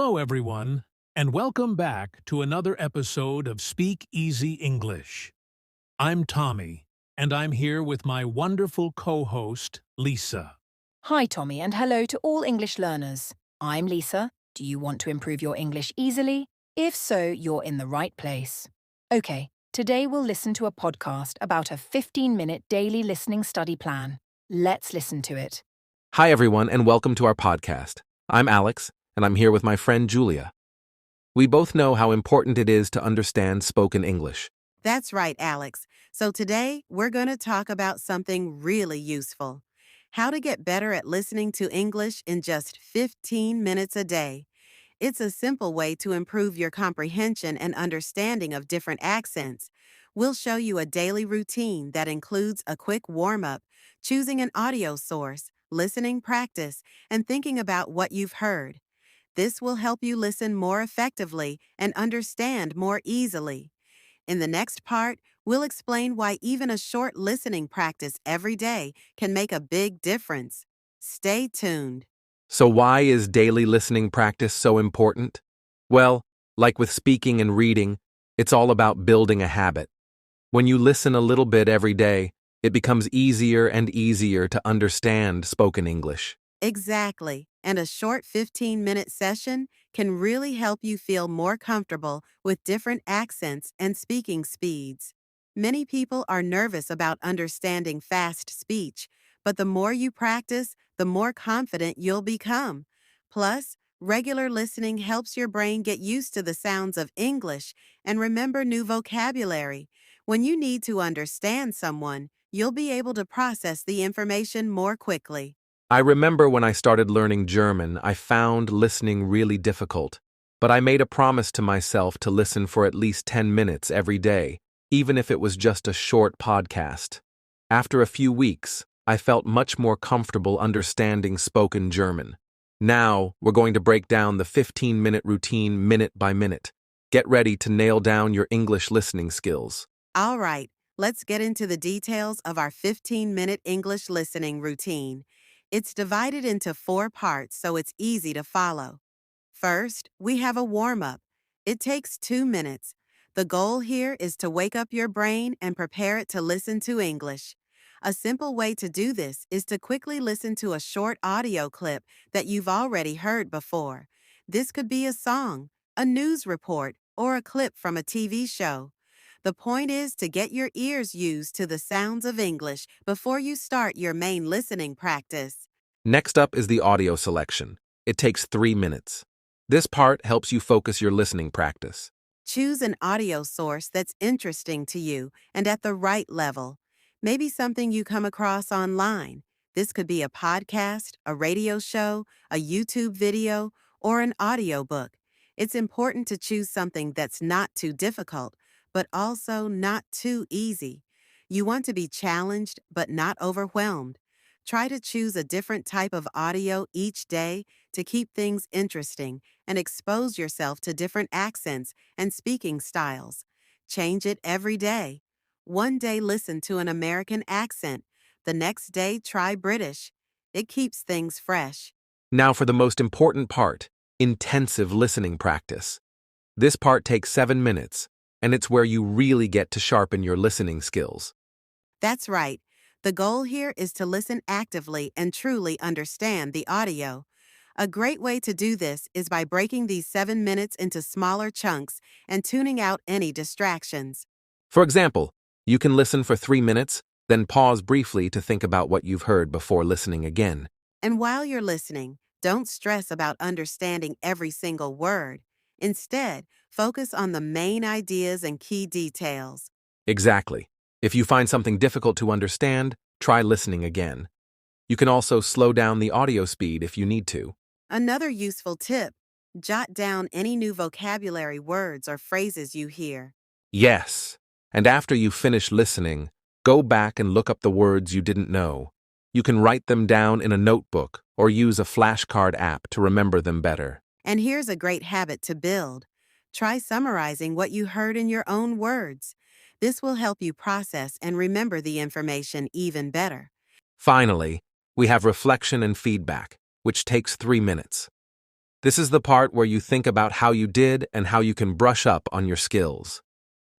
Hello, everyone, and welcome back to another episode of Speak Easy English. I'm Tommy, and I'm here with my wonderful co-host, Lisa. Hi, Tommy, and hello to all English learners. I'm Lisa. Do you want to improve your English easily? If so, you're in the right place. Okay, today we'll listen to a podcast about a 15-minute daily listening study plan. Let's listen to it. Hi, everyone, and welcome to our podcast. I'm Alex, and I'm here with my friend Julia. We both know how important it is to understand spoken English. That's right, Alex. So today, we're going to talk about something really useful. How to get better at listening to English in just 15 minutes a day. It's a simple way to improve your comprehension and understanding of different accents. We'll show you a daily routine that includes a quick warm-up, choosing an audio source, listening practice, and thinking about what you've heard. This will help you listen more effectively and understand more easily. In the next part, we'll explain why even a short listening practice every day can make a big difference. Stay tuned. So why is daily listening practice so important? Well, like with speaking and reading, it's all about building a habit. When you listen a little bit every day, it becomes easier and easier to understand spoken English. Exactly. And a short 15-minute session can really help you feel more comfortable with different accents and speaking speeds. Many people are nervous about understanding fast speech, but the more you practice, the more confident you'll become. Plus, regular listening helps your brain get used to the sounds of English and remember new vocabulary. When you need to understand someone, you'll be able to process the information more quickly. I remember when I started learning German, I found listening really difficult, but I made a promise to myself to listen for at least 10 minutes every day, even if it was just a short podcast. After a few weeks, I felt much more comfortable understanding spoken German. Now, we're going to break down the 15-minute routine minute by minute. Get ready to nail down your English listening skills. All right, let's get into the details of our 15-minute English listening routine. It's divided into 4 parts so it's easy to follow. First, we have a warm-up. It takes 2 minutes. The goal here is to wake up your brain and prepare it to listen to English. A simple way to do this is to quickly listen to a short audio clip that you've already heard before. This could be a song, a news report, or a clip from a TV show. The point is to get your ears used to the sounds of English before you start your main listening practice. Next up is the audio selection. It takes 3 minutes. This part helps you focus your listening practice. Choose an audio source that's interesting to you and at the right level. Maybe something you come across online. This could be a podcast, a radio show, a YouTube video, or an audiobook. It's important to choose something that's not too difficult, but also not too easy. You want to be challenged but not overwhelmed. Try to choose a different type of audio each day to keep things interesting and expose yourself to different accents and speaking styles. Change it every day. One day listen to an American accent. The next day try British. It keeps things fresh. Now for the most important part, intensive listening practice. This part takes 7 minutes, and it's where you really get to sharpen your listening skills. That's right. The goal here is to listen actively and truly understand the audio. A great way to do this is by breaking these 7 minutes into smaller chunks and tuning out any distractions. For example, you can listen for 3 minutes, then pause briefly to think about what you've heard before listening again. And while you're listening, don't stress about understanding every single word. Instead, focus on the main ideas and key details. Exactly. If you find something difficult to understand, try listening again. You can also slow down the audio speed if you need to. Another useful tip: jot down any new vocabulary words or phrases you hear. Yes. And after you finish listening, go back and look up the words you didn't know. You can write them down in a notebook or use a flashcard app to remember them better. And here's a great habit to build. Try summarizing what you heard in your own words. This will help you process and remember the information even better. Finally, we have reflection and feedback, which takes 3 minutes. This is the part where you think about how you did and how you can brush up on your skills.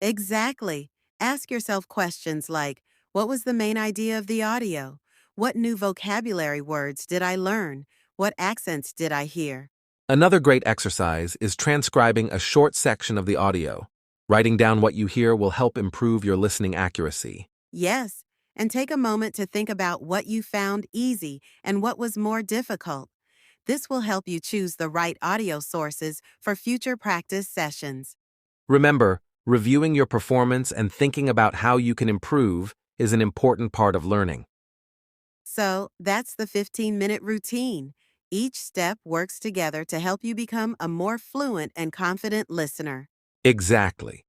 Exactly. Ask yourself questions like, what was the main idea of the audio? What new vocabulary words did I learn? What accents did I hear? Another great exercise is transcribing a short section of the audio. Writing down what you hear will help improve your listening accuracy. Yes, and take a moment to think about what you found easy and what was more difficult. This will help you choose the right audio sources for future practice sessions. Remember, reviewing your performance and thinking about how you can improve is an important part of learning. So, that's the 15-minute routine. Each step works together to help you become a more fluent and confident listener. Exactly.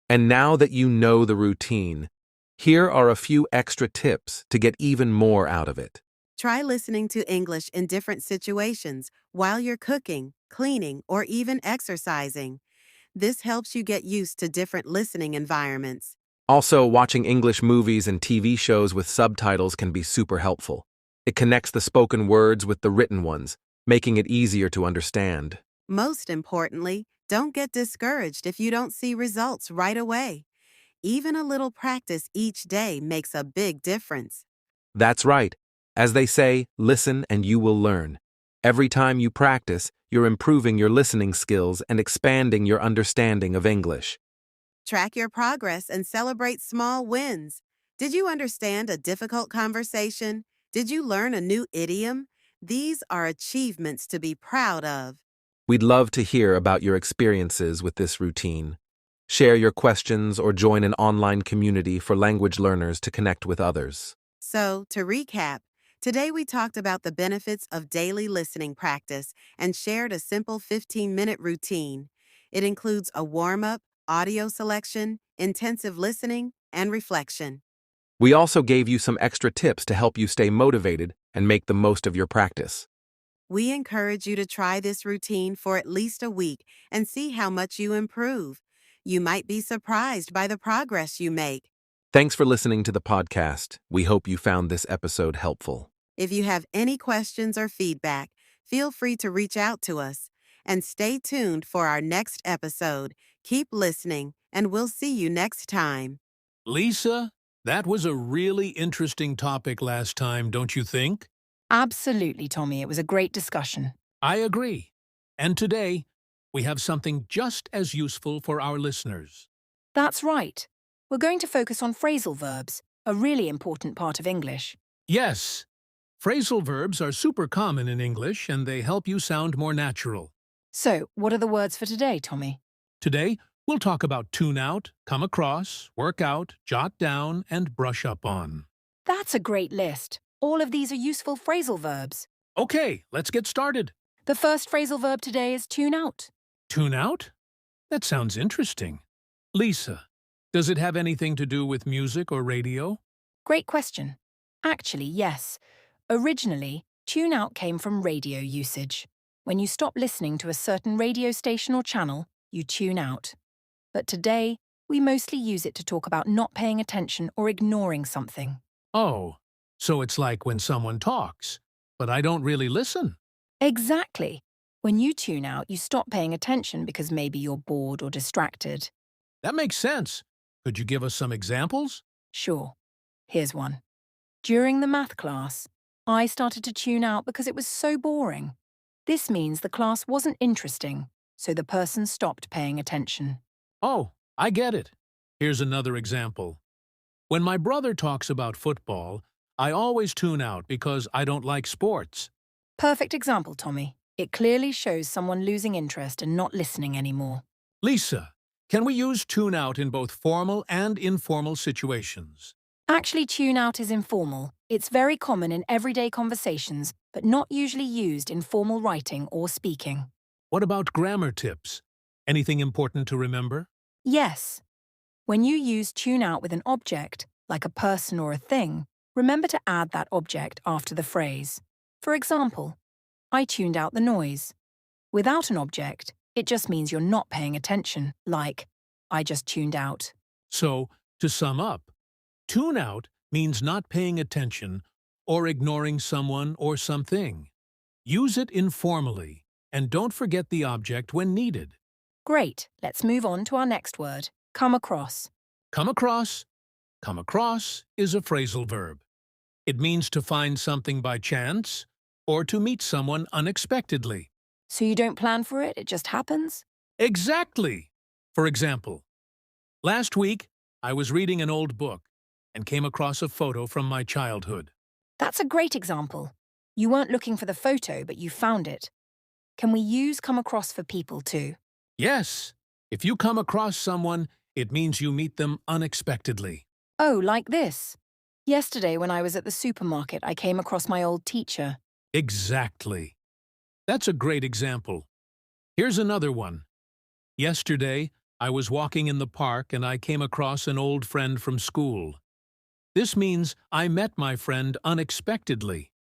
And now that you know the routine, here are a few extra tips to get even more out of it. Try listening to English in different situations while you're cooking, cleaning, or even exercising. This helps you get used to different listening environments. Also, watching English movies and TV shows with subtitles can be super helpful. It connects the spoken words with the written ones, making it easier to understand. Most importantly, don't get discouraged if you don't see results right away. Even a little practice each day makes a big difference. That's right. As they say, listen and you will learn. Every time you practice, you're improving your listening skills and expanding your understanding of English. Track your progress and celebrate small wins. Did you understand a difficult conversation? Did you learn a new idiom? These are achievements to be proud of. We'd love to hear about your experiences with this routine. Share your questions or join an online community for language learners to connect with others. So, to recap, today we talked about the benefits of daily listening practice and shared a simple 15-minute routine. It includes a warm-up, audio selection, intensive listening, and reflection. We also gave you some extra tips to help you stay motivated and make the most of your practice. We encourage you to try this routine for at least a week and see how much you improve. You might be surprised by the progress you make. Thanks for listening to the podcast. We hope you found this episode helpful. If you have any questions or feedback, feel free to reach out to us. And stay tuned for our next episode. Keep listening, and we'll see you next time. Lisa, that was a really interesting topic last time, don't you think? Absolutely, Tommy. It was a great discussion. I agree. And today, we have something just as useful for our listeners. That's right. We're going to focus on phrasal verbs, a really important part of English. Yes, phrasal verbs are super common in English and they help you sound more natural. So, what are the words for today, Tommy? Today, we'll talk about tune out, come across, work out, jot down, and brush up on. That's a great list. All of these are useful phrasal verbs. Okay, let's get started. The first phrasal verb today is tune out. Tune out? That sounds interesting. Lisa, does it have anything to do with music or radio? Great question. Actually, yes. Originally, tune out came from radio usage. When you stop listening to a certain radio station or channel, you tune out. But today, we mostly use it to talk about not paying attention or ignoring something. Oh, so it's like when someone talks, but I don't really listen. Exactly. When you tune out, you stop paying attention because maybe you're bored or distracted. That makes sense. Could you give us some examples? Sure. Here's one. During the math class, I started to tune out because it was so boring. This means the class wasn't interesting, so the person stopped paying attention. Oh, I get it. Here's another example. When my brother talks about football, I always tune out because I don't like sports. Perfect example, Tommy. It clearly shows someone losing interest and not listening anymore. Lisa, can we use tune out in both formal and informal situations? Actually, tune out is informal. It's very common in everyday conversations, but not usually used in formal writing or speaking. What about grammar tips? Anything important to remember? Yes. When you use tune out with an object, like a person or a thing, remember to add that object after the phrase. For example, I tuned out the noise. Without an object, it just means you're not paying attention, like, I just tuned out. So, to sum up, tune out means not paying attention or ignoring someone or something. Use it informally, and don't forget the object when needed. Great, let's move on to our next word, come across. Come across. Come across is a phrasal verb. It means to find something by chance or to meet someone unexpectedly. So you don't plan for it, it just happens? Exactly! For example, last week I was reading an old book and came across a photo from my childhood. That's a great example. You weren't looking for the photo, but you found it. Can we use come across for people too? Yes, if you come across someone, it means you meet them unexpectedly. Oh, like this. Yesterday when I was at the supermarket, I came across my old teacher. Exactly. That's a great example. Here's another one. Yesterday, I was walking in the park and I came across an old friend from school. This means I met my friend unexpectedly.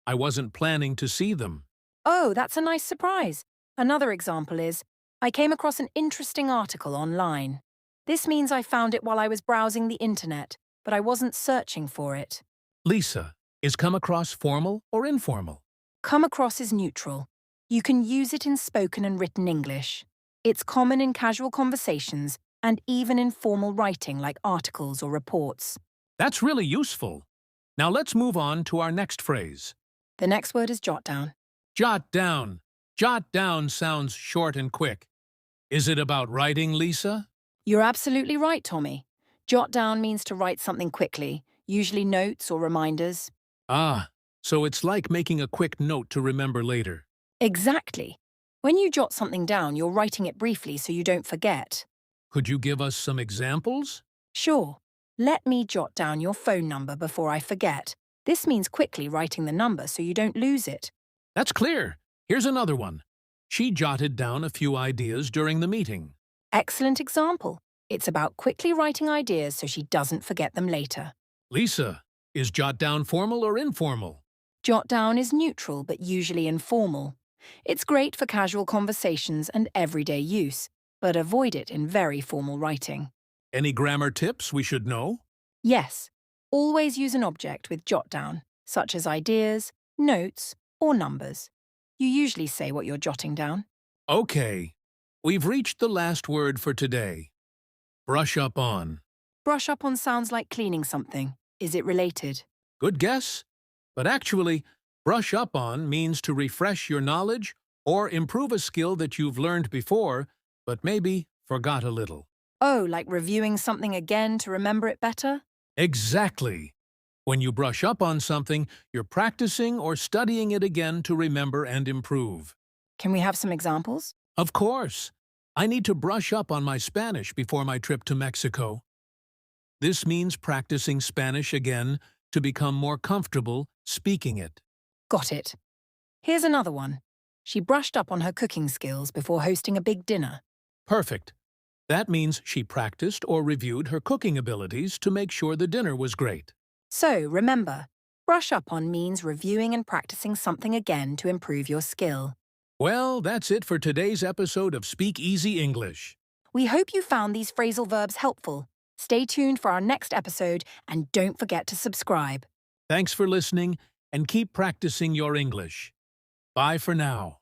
I wasn't planning to see them. Oh, that's a nice surprise. Another example is, I came across an interesting article online. This means I found it while I was browsing the internet, but I wasn't searching for it. Lisa, is come across formal or informal? Come across is neutral. You can use it in spoken and written English. It's common in casual conversations and even in formal writing like articles or reports. That's really useful. Now let's move on to our next phrase. The next word is jot down. Jot down. Jot down sounds short and quick. Is it about writing, Lisa? You're absolutely right, Tommy. Jot down means to write something quickly, usually notes or reminders. Ah, so it's like making a quick note to remember later. Exactly. When you jot something down, you're writing it briefly so you don't forget. Could you give us some examples? Sure. Let me jot down your phone number before I forget. This means quickly writing the number so you don't lose it. That's clear. Here's another one. She jotted down a few ideas during the meeting. Excellent example. It's about quickly writing ideas so she doesn't forget them later. Lisa, is jot down formal or informal? Jot down is neutral but usually informal. It's great for casual conversations and everyday use, but avoid it in very formal writing. Any grammar tips we should know? Yes, always use an object with jot down, such as ideas, notes, or numbers. You usually say what you're jotting down. Okay, we've reached the last word for today. Brush up on. Brush up on sounds like cleaning something. Is it related? Good guess? But actually, brush up on means to refresh your knowledge or improve a skill that you've learned before, but maybe forgot a little. Oh, like reviewing something again to remember it better? Exactly. When you brush up on something, you're practicing or studying it again to remember and improve. Can we have some examples? Of course. I need to brush up on my Spanish before my trip to Mexico. This means practicing Spanish again to become more comfortable speaking it. Got it. Here's another one. She brushed up on her cooking skills before hosting a big dinner. Perfect. That means she practiced or reviewed her cooking abilities to make sure the dinner was great. So, remember, brush up on means reviewing and practicing something again to improve your skill. Well, that's it for today's episode of Speak Easy English. We hope you found these phrasal verbs helpful. Stay tuned for our next episode and don't forget to subscribe. Thanks for listening and keep practicing your English. Bye for now.